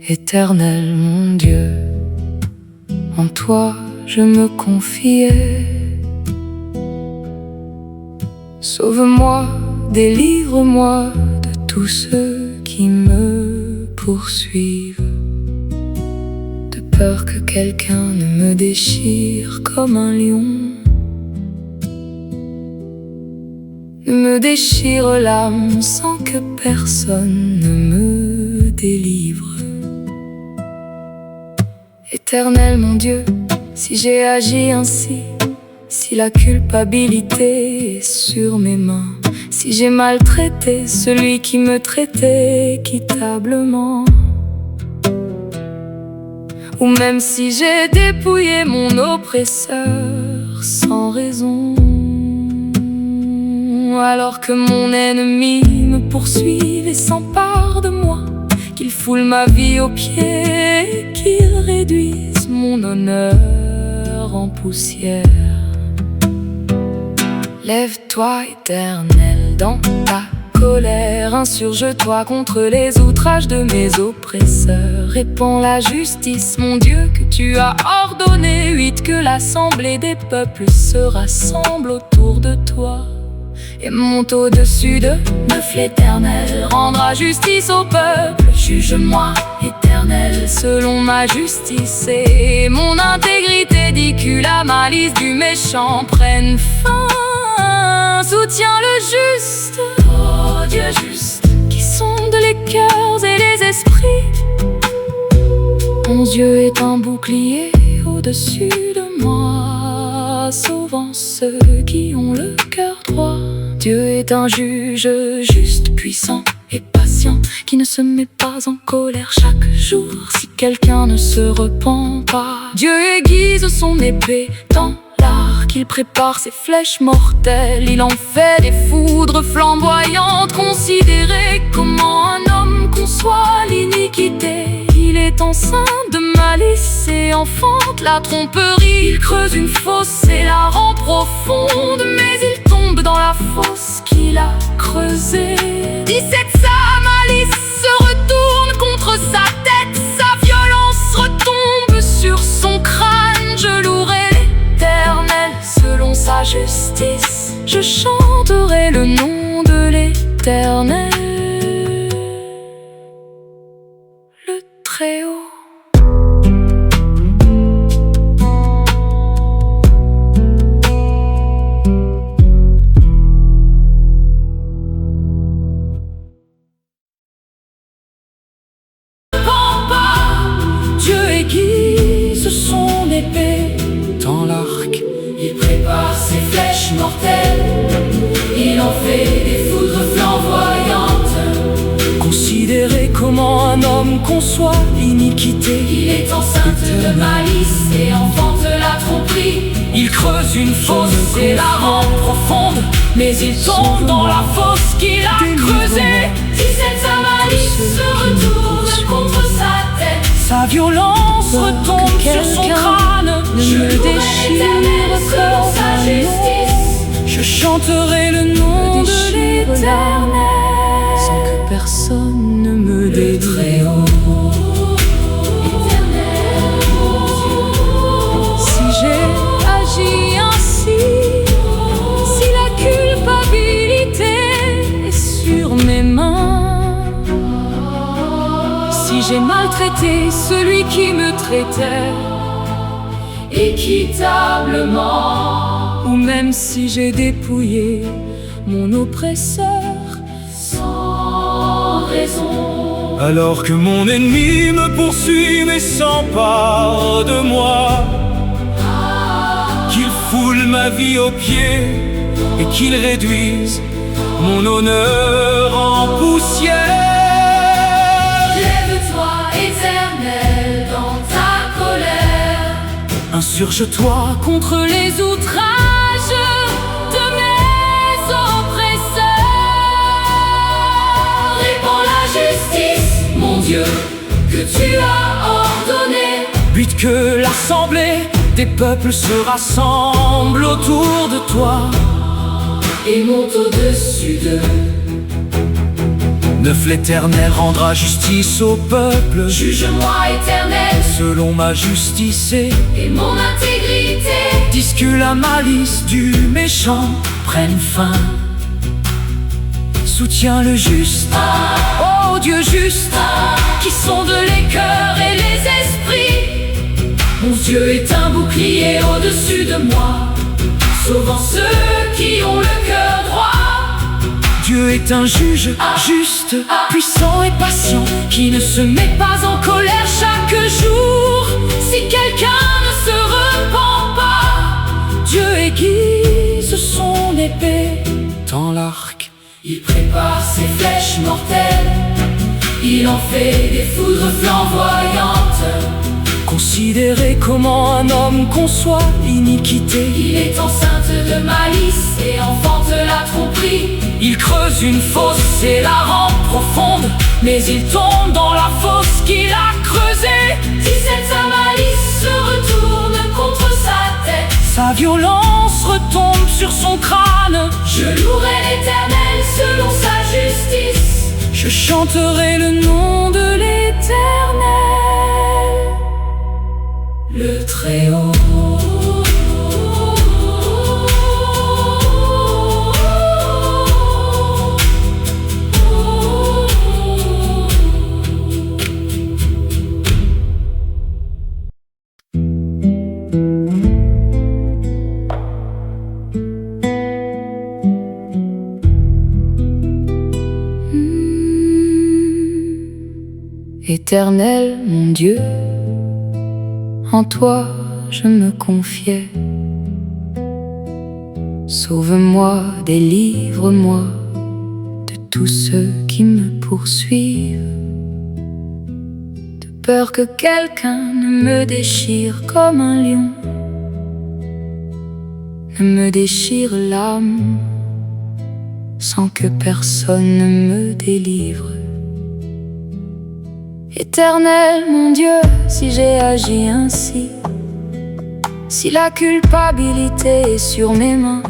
Éternel mon Dieu, en toi je me confiais. Sauve-moi, délivre-moi de tous ceux qui me poursuivent, de peur que quelqu'un ne me déchire comme un lion, ne me déchire l'âme sans que personne ne me délivre. Éternel mon Dieu, si j'ai agi ainsi, si la culpabilité est sur mes mains, si j'ai maltraité celui qui me traitait équitablement, ou même si j'ai dépouillé mon oppresseur sans raison, alors que mon ennemi me poursuive et s'empare de moi, qu'il foule ma vie aux pieds et qu'il réduise mon honneur en poussière. Lève-toi, Éternel, dans ta colère, insurge-toi contre les outrages de mes oppresseurs. Répands la justice, mon Dieu, que tu as ordonné. Vite que l'assemblée des peuples se rassemble autour de toi et monte au-dessus de neuf. L'Éternel rendra justice au peuple. Juge-moi, Éternel, selon ma justice et mon intégrité. Dis que la malice du méchant prenne fin. Soutiens le juste, oh Dieu juste, qui sonde les cœurs et les esprits. Mon Dieu est un bouclier au-dessus de moi, sauvant ceux qui ont le cœur droit. Dieu est un juge juste, puissant et patient, qui ne se met pas en colère chaque jour si quelqu'un ne se repent pas. Dieu aiguise son épée dans l'arc, il prépare ses flèches mortelles, il en fait des foudres flamboyantes. Considérez comment un homme conçoit l'iniquité. Il est enceint de malice et enfante la tromperie. Il creuse une fosse et la rend profonde, mais il tombe dans la fosse qu'il a creusée. 17 sa malice se retourne contre sa tête, sa violence retombe sur son crâne. Je louerai l'Éternel selon sa justice, je chanterai le nom de l'Éternel, le Très-Haut. Son épée dans l'arc, il prépare ses flèches mortelles, il en fait des foudres flamboyantes. Considérez comment un homme conçoit l'iniquité. Il est enceinte de malice et enfante la tromperie. Il creuse une fosse et la rend profonde, mais il tombe dans la fosse qu'il a creusée. 17 sa malice se retourne contre sa tête, sa violence retombe sur son crâne. Je me déchire selon sa justice, je chanterai le nom de l'Éternel, sans que personne ne me détruise. Si j'ai agi ainsi, si la culpabilité est sur mes mains, si j'ai maltraité celui qui me traitait équitablement, ou même si j'ai dépouillé mon oppresseur sans raison, alors que mon ennemi me poursuit et s'empare de moi, qu'il foule ma vie aux pieds et qu'il réduise mon honneur en poussière. Insurge-toi contre les outrages de mes oppresseurs. Répands la justice, mon Dieu, que tu as ordonné. Vite que l'assemblée des peuples se rassemblent autour de toi et montent au-dessus d'eux. 9 l'Éternel rendra justice au peuple. Juge-moi, Éternel, selon ma justice et mon intégrité. Dis que la malice du méchant prenne fin. Soutiens le juste, ô Dieu juste, qui sonde les cœurs et les esprits. Mon Dieu est un bouclier au-dessus de moi, sauvant ceux qui ont le cœur droit. Dieu est un juge juste, puissant et patient, qui ne se met pas en colère chaque jour. Si quelqu'un ne se repent pas, Dieu aiguise son épée dans l'arc. Il prépare ses flèches mortelles, il en fait des foudres flamboyantes. Considérez comment un homme conçoit l'iniquité. Il est enceinte de malice et enfante la tromperie. Il creuse une fosse et la rend profonde, mais il tombe dans la fosse qu'il a creusée. Si sa malice se retourne contre sa tête, sa violence retombe sur son crâne. Je louerai l'Éternel selon sa justice. Je chanterai le nom de l'Éternel, le Très-Haut. Éternel, mon Dieu, en toi je me confiais. Sauve-moi, délivre-moi de tous ceux qui me poursuivent, de peur que quelqu'un ne me déchire comme un lion, ne me déchire l'âme sans que personne ne me délivre. Éternel, mon Dieu, si j'ai agi ainsi, si la culpabilité est sur mes mains,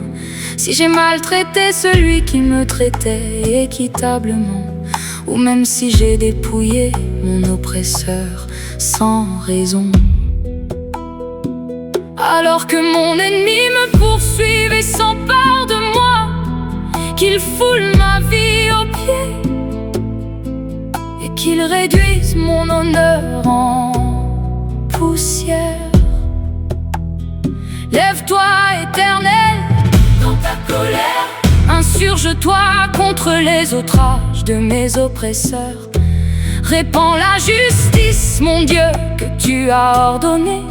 si j'ai maltraité celui qui me traitait équitablement, ou même si j'ai dépouillé mon oppresseur sans raison, alors que mon ennemi me poursuive et s'empare de moi, qu'il foule ma vie aux pieds et qu'il réduise mon honneur en poussière. Lève-toi, Éternel, dans ta colère. Insurge-toi contre les outrages de mes oppresseurs. Répands la justice, mon Dieu, que tu as ordonné.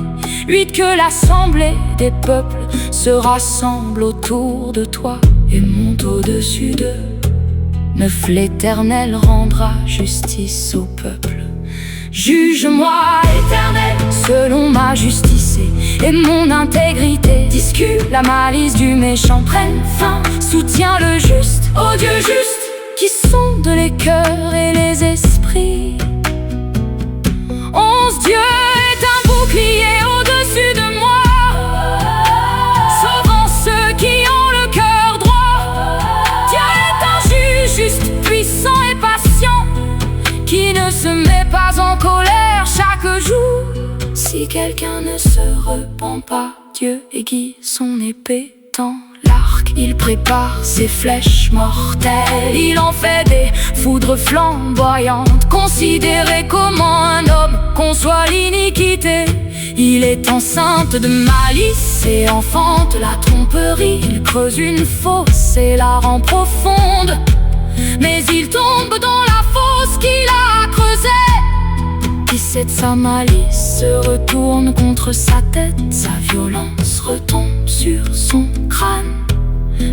Lutte que l'assemblée des peuples se rassemble autour de toi et monte au-dessus d'eux. 9 l'Éternel rendra justice au peuple. Juge-moi, Éternel, selon ma justice et mon intégrité. Dis que la malice du méchant prenne fin. Soutiens le juste, ô Dieu juste, qui sonde les cœurs et les esprits. Dieu est un bouclier au-dessus de moi, sauvant ceux qui ont le cœur droit. Dieu est un juge juste, puissant et patient, qui ne se met pas en colère chaque jour. Si quelqu'un ne se repent pas, Dieu aiguise son épée dans l'arc. Il prépare ses flèches mortelles, il en fait des foudres flamboyantes. Considérez comment un homme conçoit l'iniquité. Il est enceinte de malice et enfante la tromperie. Il creuse une fosse et la rend profonde, mais il tombe dans la fosse qu'il a creusée. 17 sa malice se retourne contre sa tête, sa violence retombe sur son crâne.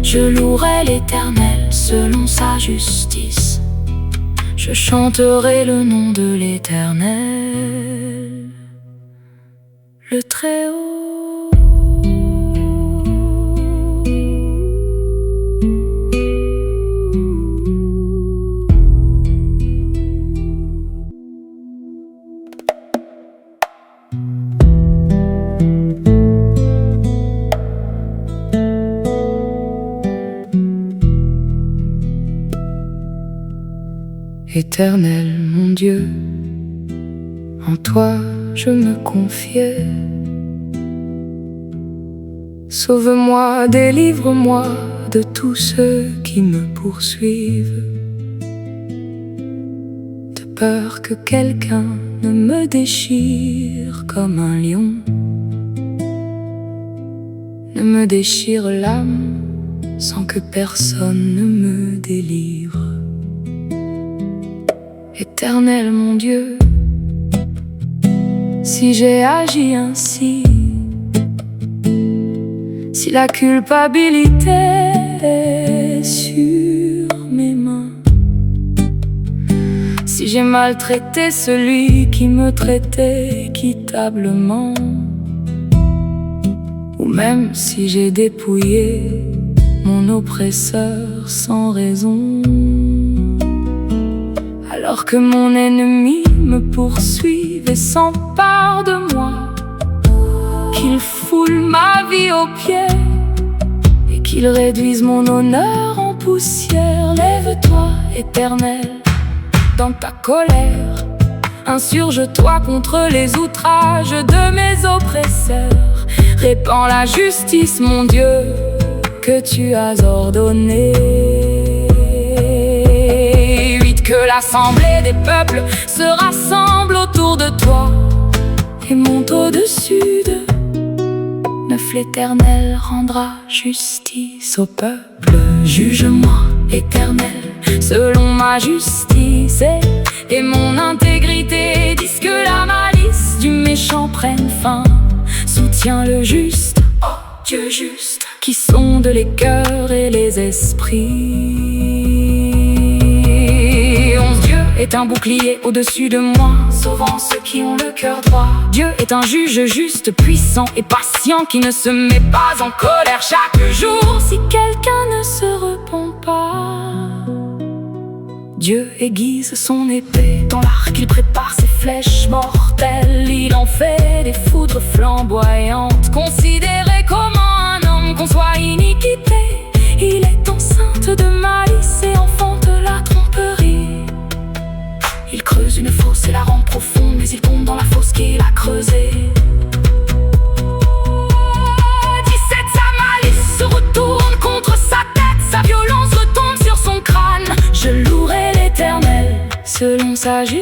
Je louerai l'Éternel selon sa justice. Je chanterai le nom de l'Éternel, le Très-Haut. Éternel mon Dieu, en toi je me confiais. Sauve-moi, délivre-moi de tous ceux qui me poursuivent, de peur que quelqu'un ne me déchire comme un lion, ne me déchire l'âme sans que personne ne me délivre. Éternel mon Dieu, si j'ai agi ainsi, si la culpabilité est sur mes mains, si j'ai maltraité celui qui me traitait équitablement, ou même si j'ai dépouillé mon oppresseur sans raison, alors que mon ennemi me poursuive et s'empare de moi, qu'il foule ma vie aux pieds et qu'il réduise mon honneur en poussière. Lève-toi, Éternel, dans ta colère, insurge-toi contre les outrages de mes oppresseurs. Répands la justice, mon Dieu, que tu as ordonné. Vite que l'assemblée des peuples se rassemble autour de toi et monte au-dessus d'eux. Neuf, l'Éternel rendra justice au peuple. Juge-moi, Éternel, selon ma justice et mon intégrité. Dis que la malice du méchant prenne fin. Soutiens le juste, oh Dieu juste, qui sonde les cœurs et les esprits. Dieu est un bouclier au-dessus de moi, sauvant ceux qui ont le cœur droit. Dieu est un juge juste, puissant et patient, qui ne se met pas en colère chaque jour si quelqu'un ne se repent pas. Dieu aiguise son épée dans l'arc, il prépare ses flèches mortelles. Il en fait des foudres flamboyantes. Considéré comment un homme conçoit iniquité, il est enceinte de malice et enfante la tromperie. Il creuse une fosse et la rend profonde, mais il tombe dans la fosse qu'il a creusée. 17, sa malice se retourne contre sa tête, sa violence retombe sur son crâne. Je louerai l'Éternel selon sa justice.